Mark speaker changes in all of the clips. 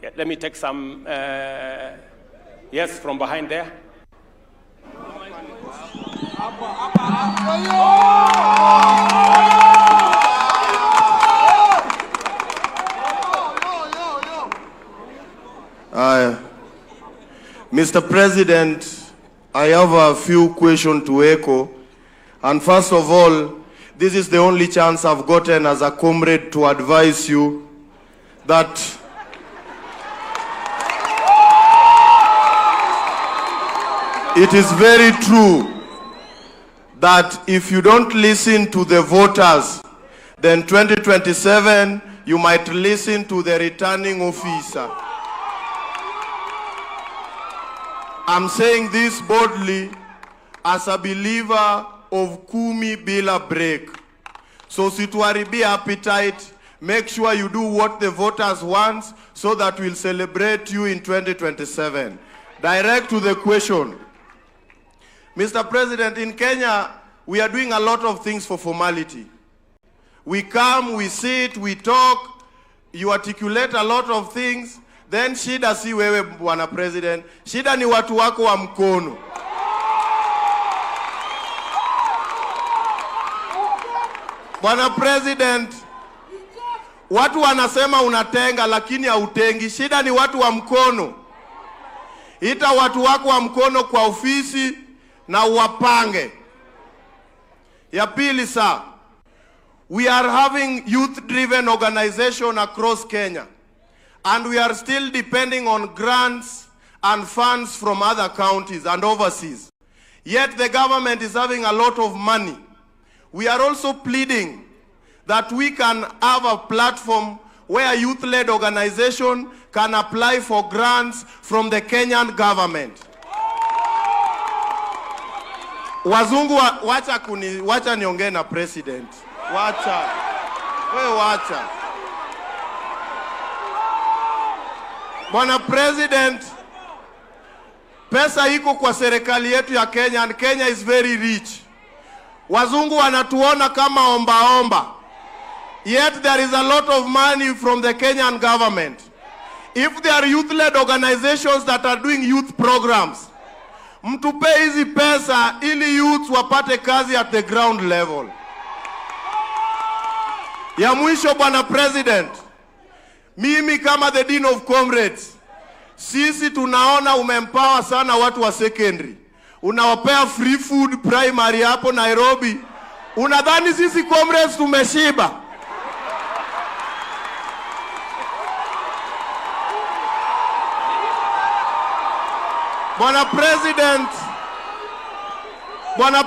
Speaker 1: Okay, let me take some, yes, from behind there.
Speaker 2: Mr. President, I have a few questions to echo. And first of all, this is the only chance I've gotten as a comrade to advise you that it is very true that if you don't listen to the voters, then 2027, you might listen to the returning officer. I'm saying this boldly as a believer of kumi bila break. So situaribi appetite, make sure you do what the voters want so that we'll celebrate you in 2027. Direct to the question. Mr. President, in Kenya, we are doing a lot of things for formality. We come, we sit, we talk, you articulate a lot of things, then shida si wewe Bwana President, shida ni watu wako wa mkono. Bwana President, watu wanasema unatenga lakini hautengi, shida ni watu wa mkono. Ita watu wako wa mkono kwa ofisi na uwapange. Ya pili sir, we are having youth-driven organization across Kenya, and we are still depending on grants and funds from other counties and overseas. Yet the government is having a lot of money. We are also pleading that we can have a platform where youth-led organization can apply for grants from the Kenyan government. Wazungu wacha niongee na president. Wacha. Bwana President, pesa iko kwa serikali yetu ya Kenya, and Kenya is very rich. Wazungu wanatuona kama omba. Yet there is a lot of money from the Kenyan government. If there are youth-led organizations that are doing youth programs, mtupe hizi pesa ili youth wapate kazi at the ground level. Ya mwisho Bwana President, mimi kama the Dean of Comrades, sisi tunaona umempower sana watu wa secondary. Unawapea free food primary hapo Nairobi. Unadhani sisi comrades tumeshiba? Bwana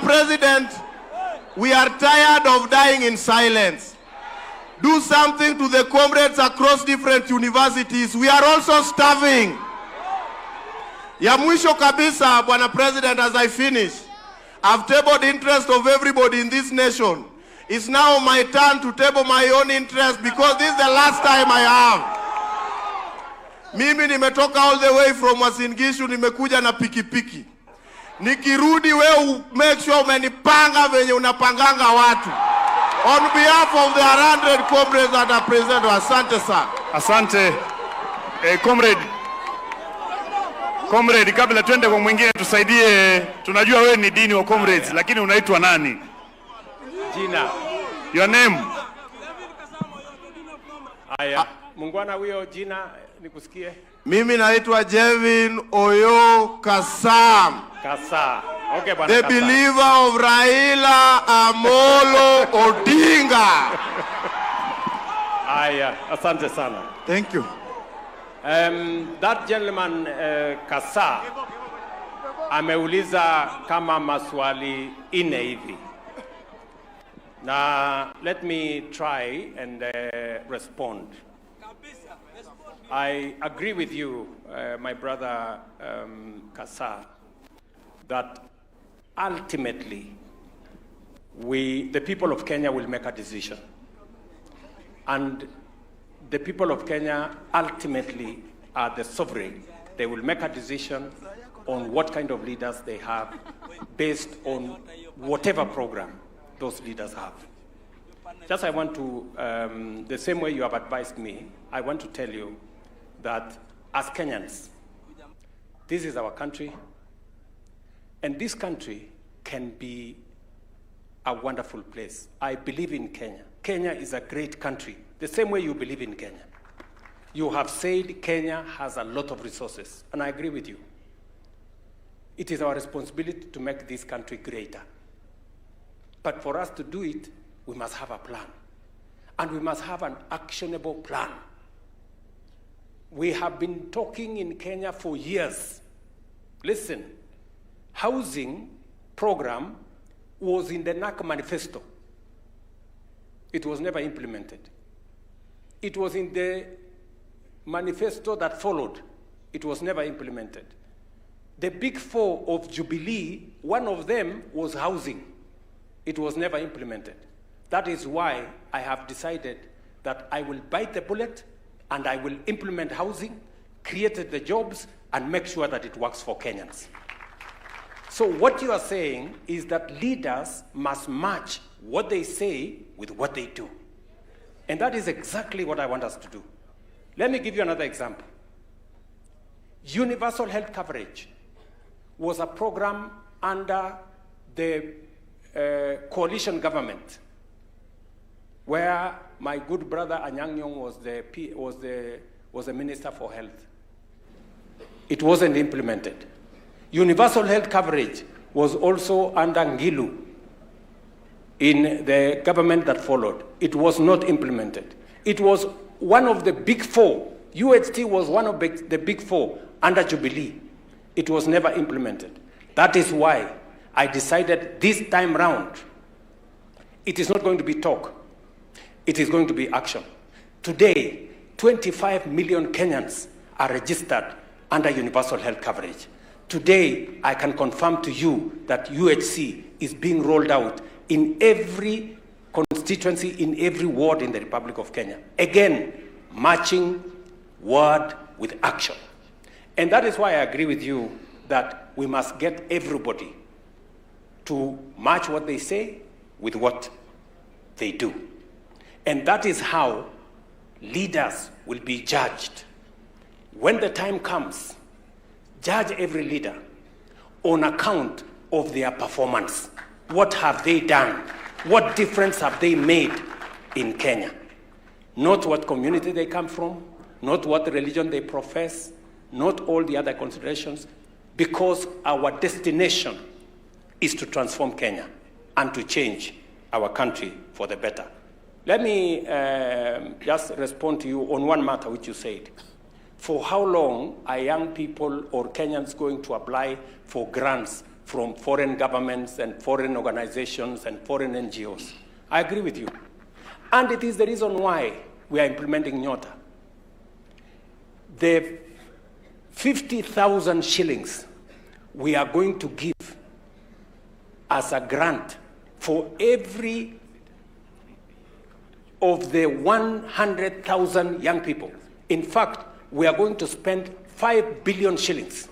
Speaker 2: President, we are tired of dying in silence. Do something to the comrades across different universities. We are also starving. Ya mwisho kabisa, Bwana President, as I finish, I've tabled interest of everybody in this nation. It's now my turn to table my own interest because this is the last time I have. Mimi nimetoka all the way from Uasin Gishu, nimekuja na pikipiki. Nikirudi wewe make sure umenipanga venye unapanganga watu. On behalf of the 100 comrades that are present, asante sir.
Speaker 3: Asante. Comrade, kabla twende kwa mwingine tusaidie, tunajua wewe ni Dean wa Comrades, lakini unaitwa nani?
Speaker 1: Jina.
Speaker 3: Your name?
Speaker 1: Aya, mungwana huyo jina nikusikie.
Speaker 2: Mimi naitwa Jevin Oyo Kasam.
Speaker 1: Kasa. Okay, bwana.
Speaker 2: The believer of Raila Amolo Odinga.
Speaker 1: Aya, asante sana.
Speaker 2: Thank you.
Speaker 1: That gentleman Kasa ameuliza kama maswali ine hivi. Now let me try and respond. I agree with you, my brother Kasa, that ultimately the people of Kenya will make a decision. And the people of Kenya ultimately are the sovereign. They will make a decision on what kind of leaders they have based on whatever program those leaders have. Just I want to, the same way you have advised me, I want to tell you that as Kenyans, this is our country, and this country can be a wonderful place. I believe in Kenya. Kenya is a great country, the same way you believe in Kenya. You have said Kenya has a lot of resources, and I agree with you. It is our responsibility to make this country greater. But for us to do it, we must have a plan. And we must have an actionable plan. We have been talking in Kenya for years. Listen, housing program was in the NAC manifesto. It was never implemented. It was in the manifesto that followed. It was never implemented. The big four of Jubilee, one of them was housing. It was never implemented. That is why I have decided that I will bite the bullet and I will implement housing, create the jobs, and make sure that it works for Kenyans. So what you are saying is that leaders must match what they say with what they do. And that is exactly what I want us to do. Let me give you another example. Universal health coverage was a program under the coalition government, where my good brother Anyang' Nyong'o was the Minister for Health. It wasn't implemented. Universal health coverage was also under Ngilu in the government that followed. It was not implemented. It was one of the big four. UHT was one of the big four under Jubilee. It was never implemented. That is why I decided this time round, it is not going to be talk. It is going to be action. Today, 25 million Kenyans are registered under universal health coverage. Today, I can confirm to you that UHC is being rolled out in every constituency, in every ward in the Republic of Kenya. Again, matching word with action. And that is why I agree with you that we must get everybody to match what they say with what they do. And that is how leaders will be judged. When the time comes, judge every leader on account of their performance. What have they done? What difference have they made in Kenya? Not what community they come from, not what religion they profess, not all the other considerations, because our destination is to transform Kenya and to change our country for the better. Let me just respond to you on one matter which you said. For how long are young people or Kenyans going to apply for grants from foreign governments and foreign organizations and foreign NGOs? I agree with you. And it is the reason why we are implementing Nyota. The 50,000 shillings we are going to give as a grant for every of the 100,000 young people. In fact, we are going to spend 5 billion shillings.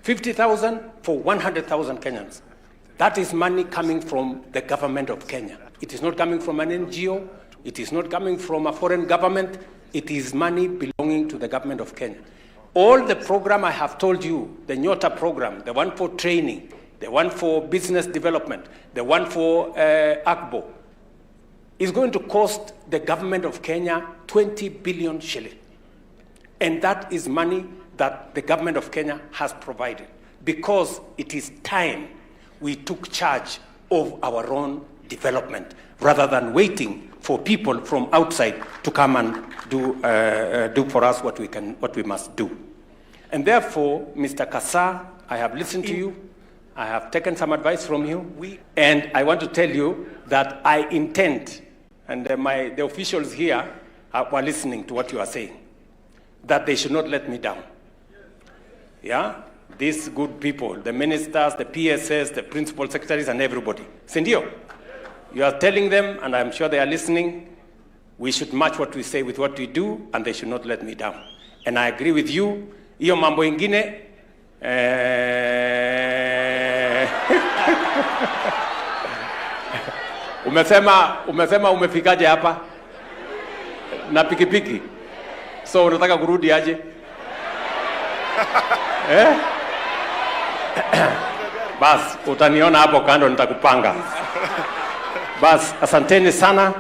Speaker 1: 50,000 for 100,000 Kenyans. That is money coming from the government of Kenya. It is not coming from an NGO. It is not coming from a foreign government. It is money belonging to the government of Kenya. All the program I have told you, the Nyota program, the one for training, the one for business development, the one for ACBO, is going to cost the government of Kenya 20 billion shillings. And that is money that the government of Kenya has provided, because it is time we took charge of our own development rather than waiting for people from outside to come and do for us what we must do. And therefore, Mr. Kasa, I have listened to you. I have taken some advice from you. And I want to tell you that I intend, and the officials here were listening to what you are saying, that they should not let me down. Yeah? These good people, the ministers, the PSS, the principal secretaries, and everybody. Sindio, you are telling them, and I'm sure they are listening, we should match what we say with what we do, and they should not let me down. And I agree with you. Iyo mambo ingine, umesema umefikaje hapa na pikipiki, so unataka kurudi aje? Bas, utaniona hapo kando nitakupanga. Bas, asanteni sana.